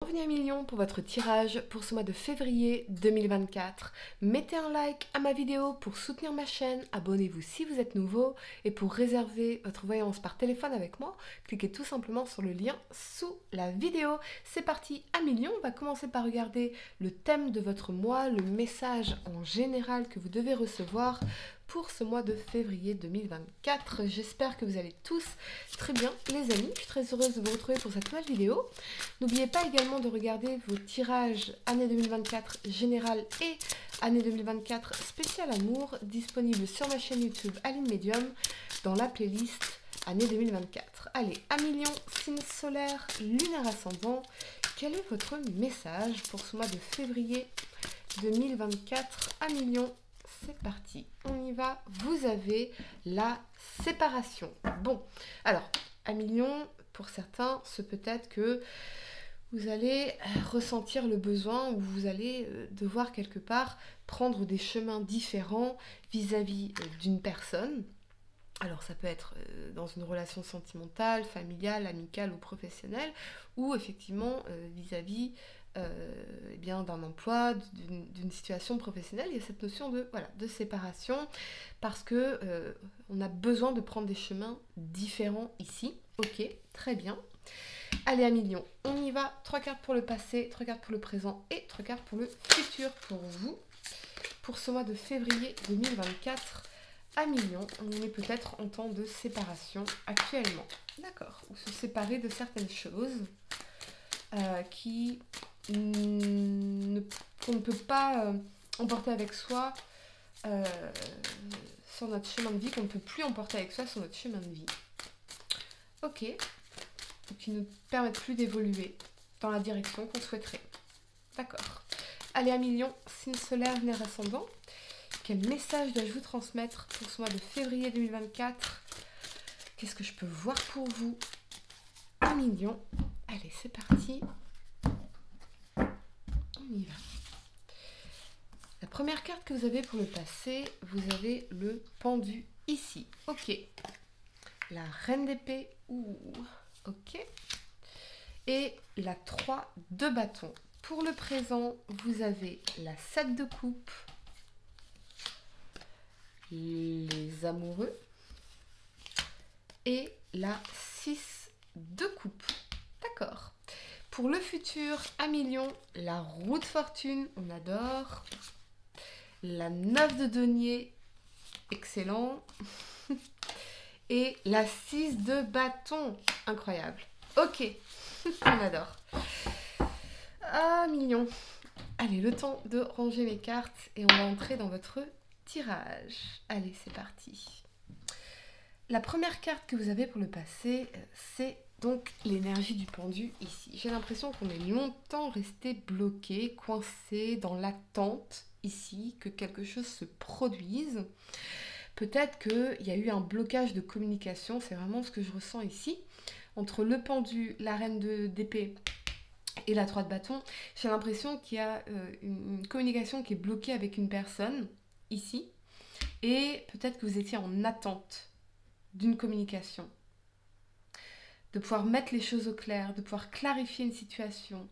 Bienvenue à Million pour votre tirage pour ce mois de février 2024. Mettez un like à ma vidéo pour soutenir ma chaîne, abonnez-vous si vous êtes nouveau et pour réserver votre voyance par téléphone avec moi, cliquez tout simplement sur le lien sous la vidéo. C'est parti à Million, on va commencer par regarder le thème de votre mois, le message en général que vous devez recevoir pour ce mois de février 2024. J'espère que vous allez tous très bien les amis, je suis très heureuse de vous retrouver pour cette nouvelle vidéo. N'oubliez pas également de regarder vos tirages année 2024 général et année 2024 spécial amour disponibles sur ma chaîne YouTube Aline Medium dans la playlist année 2024. Allez, à Million, signe solaire, lunaire ascendant, quel est votre message pour ce mois de février 2024 à Million? C'est parti, on y va. Vous avez la séparation. Bon, alors, à Million, pour certains, ce peut-être que vous allez ressentir le besoin ou vous allez devoir quelque part prendre des chemins différents vis-à-vis d'une personne. Alors ça peut être dans une relation sentimentale, familiale, amicale ou professionnelle, ou effectivement vis-à-vis eh bien, d'un emploi, d'une situation professionnelle. Il y a cette notion de séparation parce que on a besoin de prendre des chemins différents ici. Ok, très bien. Allez à Million, on y va. 3 cartes pour le passé, 3 cartes pour le présent et 3 cartes pour le futur pour vous. Pour ce mois de février 2024 à Million, on est peut-être en temps de séparation actuellement. D'accord. Ou se séparer de certaines choses qu'on ne peut pas emporter avec soi sur notre chemin de vie, qu'on ne peut plus emporter avec soi sur notre chemin de vie. Ok. Qui ne permettent plus d'évoluer dans la direction qu'on souhaiterait. D'accord. Allez à Million, signe solaire, lunaire ascendant. Quel message dois-je vous transmettre pour ce mois de février 2024? Qu'est-ce que je peux voir pour vous à Million? Allez, c'est parti. On y va. La première carte que vous avez pour le passé, vous avez le pendu ici. Ok. La reine d'épée. Ouh. Ok. Et la 3 de bâton. Pour le présent, vous avez la 7 de coupe, les amoureux et la 6 de coupe. D'accord. Pour le futur, à Million, la roue de fortune, on adore. La 9 de denier, excellent. Et la 6 de bâton, incroyable. Ok, on adore. Ah, Million. Allez, le temps de ranger mes cartes et on va entrer dans votre tirage. Allez, c'est parti. La première carte que vous avez pour le passé, c'est donc l'énergie du pendu ici. J'ai l'impression qu'on est longtemps resté bloqué, coincé dans l'attente ici, que quelque chose se produise. Peut-être qu'il y a eu un blocage de communication, c'est vraiment ce que je ressens ici. Entre le pendu, la reine d'épée et la 3 de bâton, j'ai l'impression qu'il y a une communication qui est bloquée avec une personne, ici, et peut-être que vous étiez en attente d'une communication, de pouvoir mettre les choses au clair, de pouvoir clarifier une situation,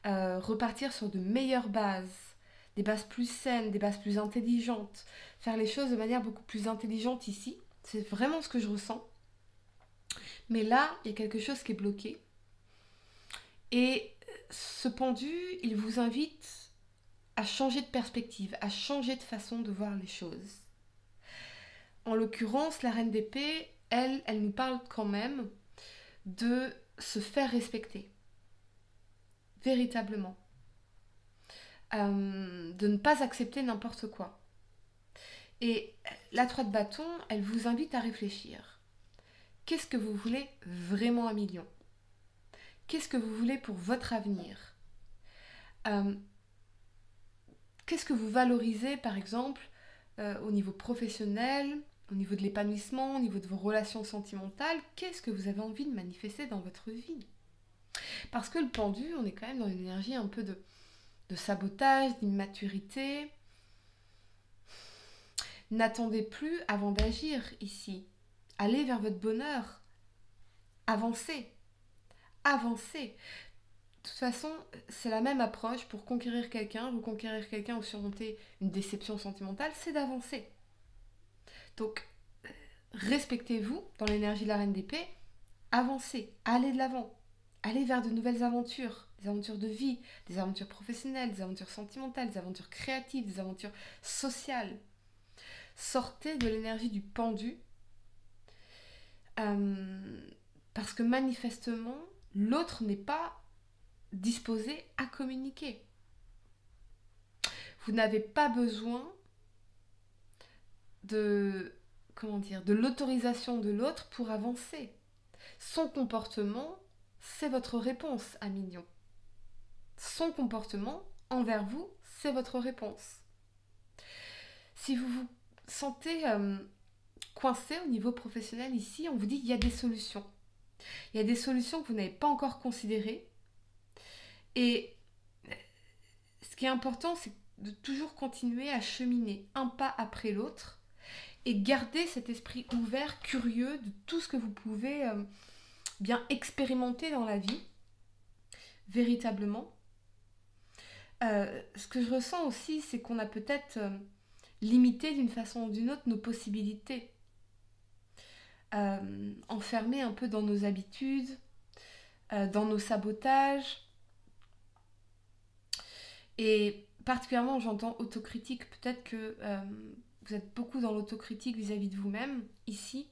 repartir sur de meilleures bases, des bases plus saines, des bases plus intelligentes, faire les choses de manière beaucoup plus intelligente ici, c'est vraiment ce que je ressens. Mais là, il y a quelque chose qui est bloqué, et ce pendu, il vous invite à changer de perspective, à changer de façon de voir les choses. En l'occurrence, la reine d'épée, elle nous parle quand même de se faire respecter, véritablement. De ne pas accepter n'importe quoi. Et la 3 de bâton, elle vous invite à réfléchir. Qu'est-ce que vous voulez vraiment à Million? Qu'est-ce que vous voulez pour votre avenir? Qu'est-ce que vous valorisez, par exemple, au niveau professionnel, au niveau de l'épanouissement, au niveau de vos relations sentimentales? Qu'est-ce que vous avez envie de manifester dans votre vie? Parce que le pendu, on est quand même dans une énergie un peu de sabotage, d'immaturité. N'attendez plus avant d'agir ici. Allez vers votre bonheur. Avancez. Avancez. toute façon, c'est la même approche pour conquérir quelqu'un. Vous conquérir quelqu'un ou surmonter une déception sentimentale, c'est d'avancer. Donc, respectez-vous dans l'énergie de la Reine d'épée, avancez, allez de l'avant, allez vers de nouvelles aventures, des aventures de vie, des aventures professionnelles, des aventures sentimentales, des aventures créatives, des aventures sociales. Sortez de l'énergie du pendu, parce que manifestement, l'autre n'est pas disposé à communiquer. Vous n'avez pas besoin de l'autorisation de l'autre pour avancer. Son comportement, c'est votre réponse à Mignon. Son comportement envers vous, c'est votre réponse. Si vous vous sentez coincé au niveau professionnel ici, on vous dit qu'il y a des solutions. Il y a des solutions que vous n'avez pas encore considérées. Et ce qui est important, c'est de toujours continuer à cheminer un pas après l'autre et garder cet esprit ouvert, curieux de tout ce que vous pouvez bien expérimenter dans la vie, véritablement. Ce que je ressens aussi, c'est qu'on a peut-être limité d'une façon ou d'une autre nos possibilités. Enfermés un peu dans nos habitudes, dans nos sabotages. Et particulièrement, j'entends autocritique. Peut-être que vous êtes beaucoup dans l'autocritique vis-à-vis de vous-même, ici.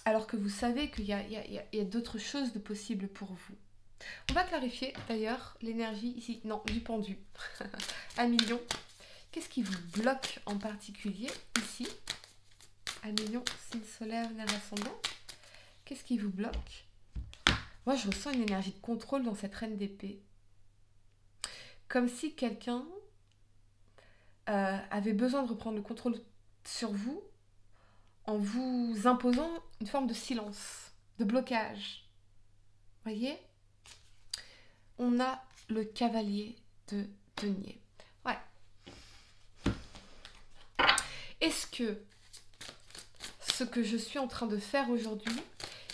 Alors que vous savez qu'il y a d'autres choses de possibles pour vous. On va clarifier d'ailleurs l'énergie ici, non, du pendu. À Mignon. Qu'est-ce qui vous bloque en particulier ici? À Mignon, signe solaire, nerf ascendant. Qu'est-ce qui vous bloque? Moi, je ressens une énergie de contrôle dans cette reine d'épée. Comme si quelqu'un avait besoin de reprendre le contrôle sur vous en vous imposant une forme de silence, de blocage. Voyez? On a le cavalier de denier. Ouais. Est-ce que ce que je suis en train de faire aujourd'hui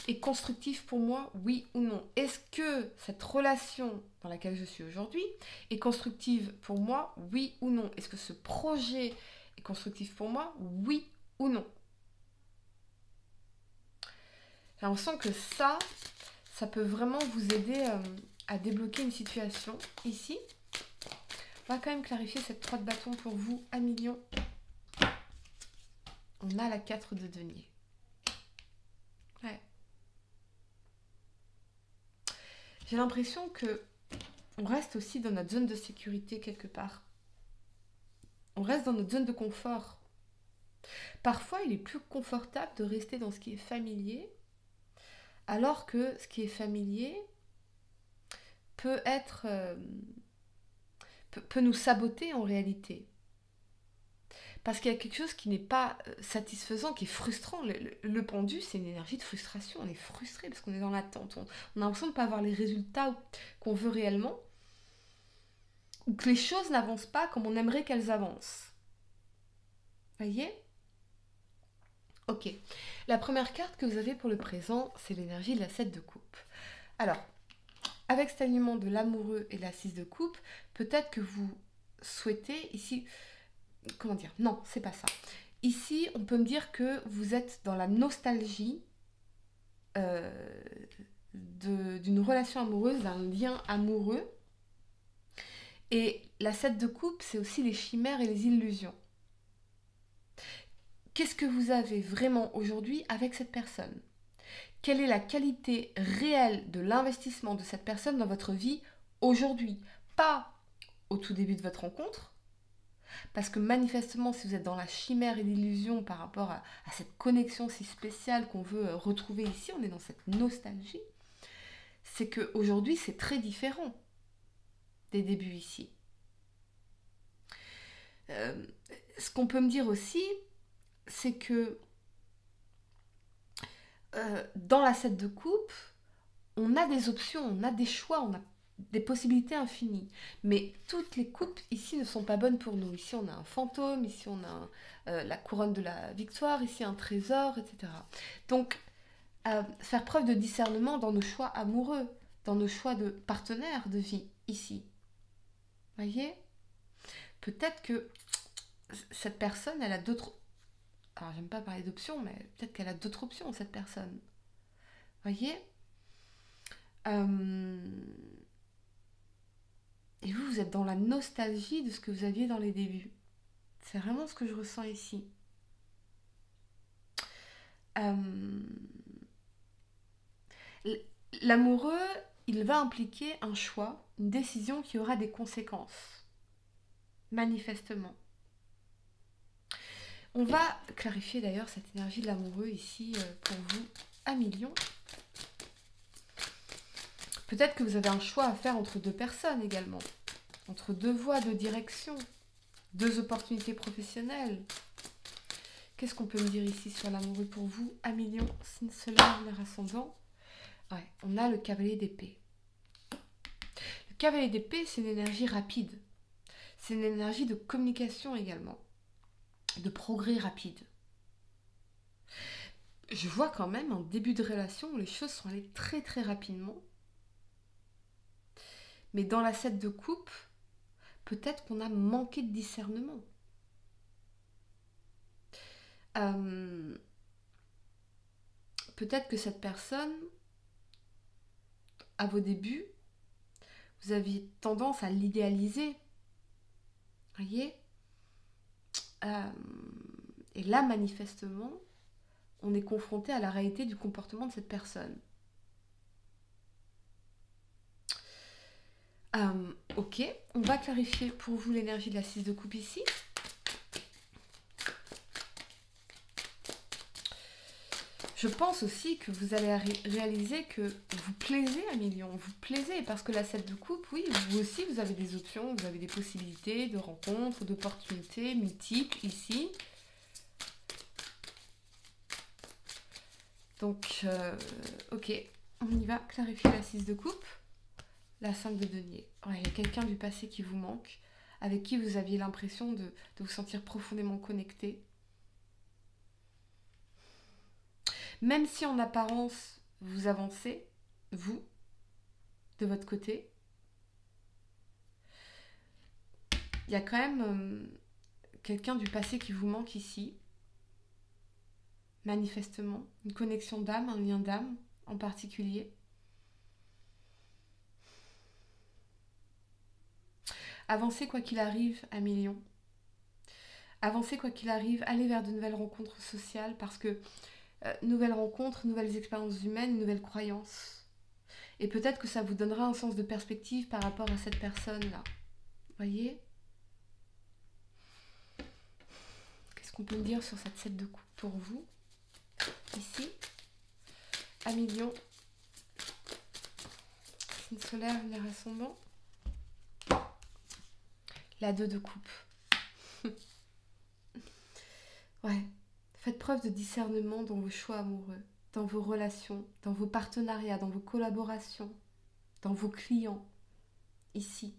est constructif pour moi, oui ou non? Est-ce que cette relation dans laquelle je suis aujourd'hui est constructive pour moi, oui ou non? Est-ce que ce projet est constructif pour moi, oui ou non? J'ai l'impression que ça peut vraiment vous aider à débloquer une situation ici. On va quand même clarifier cette 3 de bâton pour vous à Mignon. On a la 4 de denier. Ouais. J'ai l'impression que on reste aussi dans notre zone de sécurité quelque part. On reste dans notre zone de confort. Parfois, il est plus confortable de rester dans ce qui est familier, alors que ce qui est familier peut être peut nous saboter en réalité. Parce qu'il y a quelque chose qui n'est pas satisfaisant, qui est frustrant. Le pendu, c'est une énergie de frustration. On est frustré parce qu'on est dans l'attente. On a l'impression de ne pas avoir les résultats qu'on veut réellement. Ou que les choses n'avancent pas comme on aimerait qu'elles avancent. Voyez? Ok. La première carte que vous avez pour le présent, c'est l'énergie de la 7 de coupe. Alors, avec cet alignement de l'amoureux et la 6 de coupe, peut-être que vous souhaitez ici... Comment dire? Non, c'est pas ça. Ici, on peut me dire que vous êtes dans la nostalgie d'une relation amoureuse, d'un lien amoureux. Et la 7 de coupe, c'est aussi les chimères et les illusions. Qu'est-ce que vous avez vraiment aujourd'hui avec cette personne? Quelle est la qualité réelle de l'investissement de cette personne dans votre vie aujourd'hui? Pas au tout début de votre rencontre, parce que manifestement, si vous êtes dans la chimère et l'illusion par rapport à cette connexion si spéciale qu'on veut retrouver ici, on est dans cette nostalgie, c'est qu'aujourd'hui, c'est très différent des débuts ici. Ce qu'on peut me dire aussi, c'est que dans la 7 de coupe, on a des options, on a des choix, on a des possibilités infinies. Mais toutes les coupes ici ne sont pas bonnes pour nous. Ici, on a un fantôme, ici, on a la couronne de la victoire, ici, un trésor, etc. Donc, faire preuve de discernement dans nos choix amoureux, dans nos choix de partenaires de vie, ici. Voyez? Peut-être que cette personne, elle a d'autres... Alors, j'aime pas parler d'options, mais peut-être qu'elle a d'autres options, cette personne. Voyez? Et vous, vous êtes dans la nostalgie de ce que vous aviez dans les débuts. C'est vraiment ce que je ressens ici. L'amoureux, il va impliquer un choix, une décision qui aura des conséquences. Manifestement. On va clarifier d'ailleurs cette énergie de l'amoureux ici pour vous à millions. Peut-être que vous avez un choix à faire entre deux personnes également, entre deux voies de direction, deux opportunités professionnelles. Qu'est-ce qu'on peut me dire ici sur l'amoureux pour vous à millions, signe solaire, l'air ascendant? Ouais, on a le cavalier d'épée. Le cavalier d'épée, c'est une énergie rapide. C'est une énergie de communication également, de progrès rapide. Je vois quand même un début de relation où les choses sont allées très très rapidement. Mais dans la 7 de coupe, peut-être qu'on a manqué de discernement. Peut-être que cette personne, à vos débuts, vous aviez tendance à l'idéaliser. Voyez? Et là, manifestement, on est confronté à la réalité du comportement de cette personne. Ok, on va clarifier pour vous l'énergie de la 6 de coupe ici. Je pense aussi que vous allez réaliser que vous plaisez à millions, vous plaisez, parce que la 7 de coupe, oui, vous aussi, vous avez des options, vous avez des possibilités de rencontres, d'opportunités multiples ici. Donc, ok, on y va, clarifier la 6 de coupe. La 5 de denier. Ouais, il y a quelqu'un du passé qui vous manque, avec qui vous aviez l'impression de vous sentir profondément connecté. Même si en apparence, vous avancez, vous, de votre côté, il y a quand même quelqu'un du passé qui vous manque ici, manifestement, une connexion d'âme, un lien d'âme en particulier. Avancez quoi qu'il arrive à millions. Avancez quoi qu'il arrive, allez vers de nouvelles rencontres sociales parce que nouvelles rencontres, nouvelles expériences humaines, nouvelles croyances. Et peut-être que ça vous donnera un sens de perspective par rapport à cette personne-là. Voyez? Qu'est-ce qu'on peut me dire sur cette 7 de coupe pour vous? Ici, à millions. Signe solaire, lunaire ascendant. La 2 de coupe. Ouais. Faites preuve de discernement dans vos choix amoureux, dans vos relations, dans vos partenariats, dans vos collaborations, dans vos clients, ici.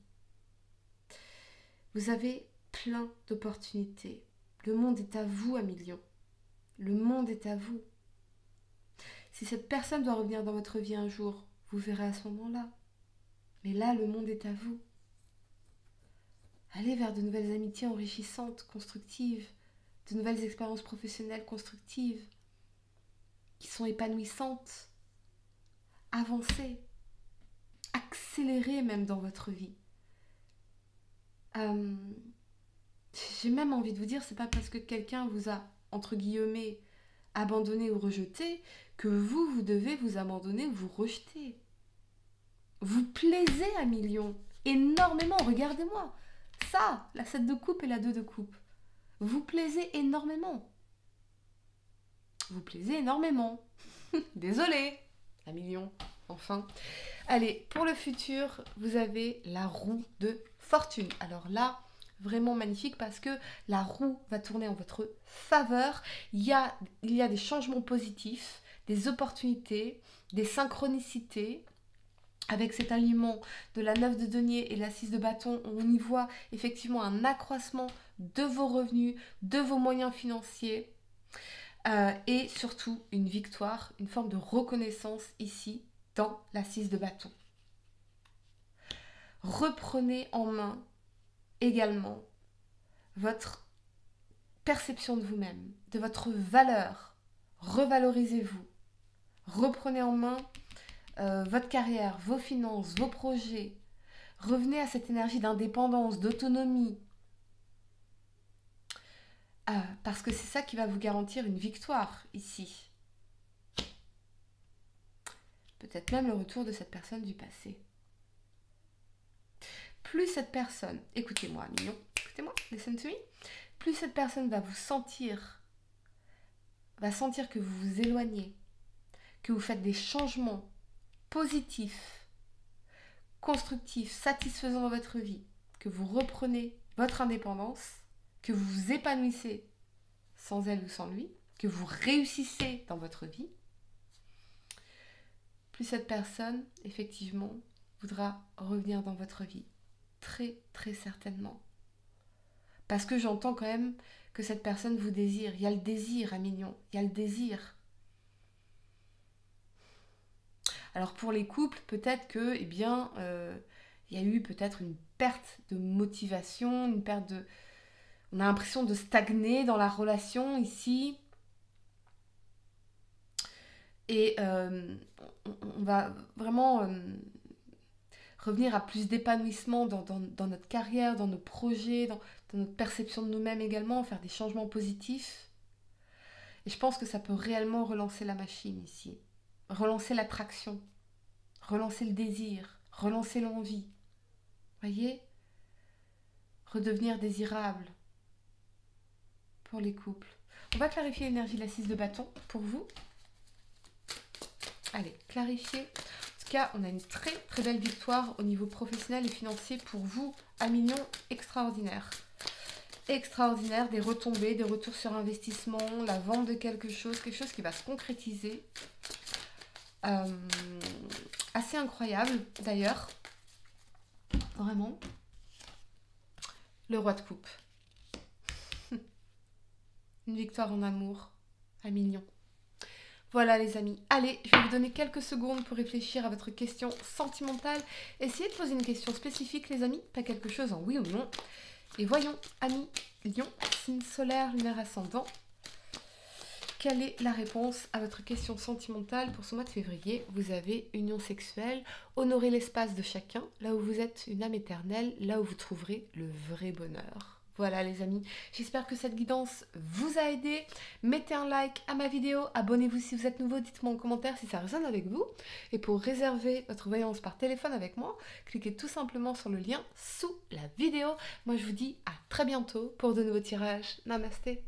Vous avez plein d'opportunités. Le monde est à vous à millions. Le monde est à vous. Si cette personne doit revenir dans votre vie un jour, vous verrez à ce moment-là. Mais là, le monde est à vous. Allez vers de nouvelles amitiés enrichissantes, constructives, de nouvelles expériences professionnelles constructives, qui sont épanouissantes. Avancez, accélérez même dans votre vie. J'ai même envie de vous dire, c'est pas parce que quelqu'un vous a, entre guillemets, abandonné ou rejeté, que vous devez vous abandonner ou vous rejeter. Vous plaisez à millions, énormément, regardez-moi. Ça, la 7 de coupe et la 2 de coupe. Vous plaisez énormément. Vous plaisez énormément. Désolée, à millions, enfin. Allez, pour le futur, vous avez la roue de fortune. Alors là, vraiment magnifique parce que la roue va tourner en votre faveur. Il y a des changements positifs, des opportunités, des synchronicités. Avec cet alignement de la 9 de denier et la 6 de bâton, on y voit effectivement un accroissement de vos revenus, de vos moyens financiers. Et surtout une victoire, une forme de reconnaissance ici dans la 6 de bâton. Reprenez en main également votre perception de vous-même, de votre valeur. Revalorisez-vous. Reprenez en main votre carrière, vos finances, vos projets. Revenez à cette énergie d'indépendance, d'autonomie. Parce que c'est ça qui va vous garantir une victoire ici. Peut-être même le retour de cette personne du passé. Plus cette personne, écoutez-moi, mignon, écoutez-moi, listen to me. Plus cette personne va sentir que vous vous éloignez, que vous faites des changements positifs, constructifs, satisfaisants dans votre vie, que vous reprenez votre indépendance, que vous vous épanouissez sans elle ou sans lui, que vous réussissez dans votre vie, plus cette personne, effectivement, voudra revenir dans votre vie. Très, très certainement. Parce que j'entends quand même que cette personne vous désire. Il y a le désir, mignon. Il y a le désir. Alors pour les couples, peut-être que, il y a eu peut-être une perte de motivation, une perte de... On a l'impression de stagner dans la relation ici. Et on va vraiment revenir à plus d'épanouissement dans notre carrière, dans nos projets, dans notre perception de nous-mêmes également, faire des changements positifs. Et je pense que ça peut réellement relancer la machine ici. Relancer l'attraction, relancer le désir, relancer l'envie. Voyez ? Redevenir désirable pour les couples. On va clarifier l'énergie de la 6 de bâton pour vous. Allez, clarifier. En tout cas, on a une très très belle victoire au niveau professionnel et financier pour vous, mignon, extraordinaire. Extraordinaire, des retombées, des retours sur investissement, la vente de quelque chose qui va se concrétiser. Assez incroyable d'ailleurs. Vraiment. Le roi de coupe. Une victoire en amour, mignon. Voilà les amis, allez, je vais vous donner quelques secondes pour réfléchir à votre question sentimentale. Essayez de poser une question spécifique les amis, pas quelque chose en oui ou non. Et voyons, amis, Lion, signe solaire, lunaire ascendant. Quelle est la réponse à votre question sentimentale pour ce mois de février? Vous avez union sexuelle, honorez l'espace de chacun, là où vous êtes une âme éternelle, là où vous trouverez le vrai bonheur. Voilà les amis, j'espère que cette guidance vous a aidé. Mettez un like à ma vidéo, abonnez-vous si vous êtes nouveau, dites-moi en commentaire si ça résonne avec vous. Et pour réserver votre voyance par téléphone avec moi, cliquez tout simplement sur le lien sous la vidéo. Moi je vous dis à très bientôt pour de nouveaux tirages. Namasté.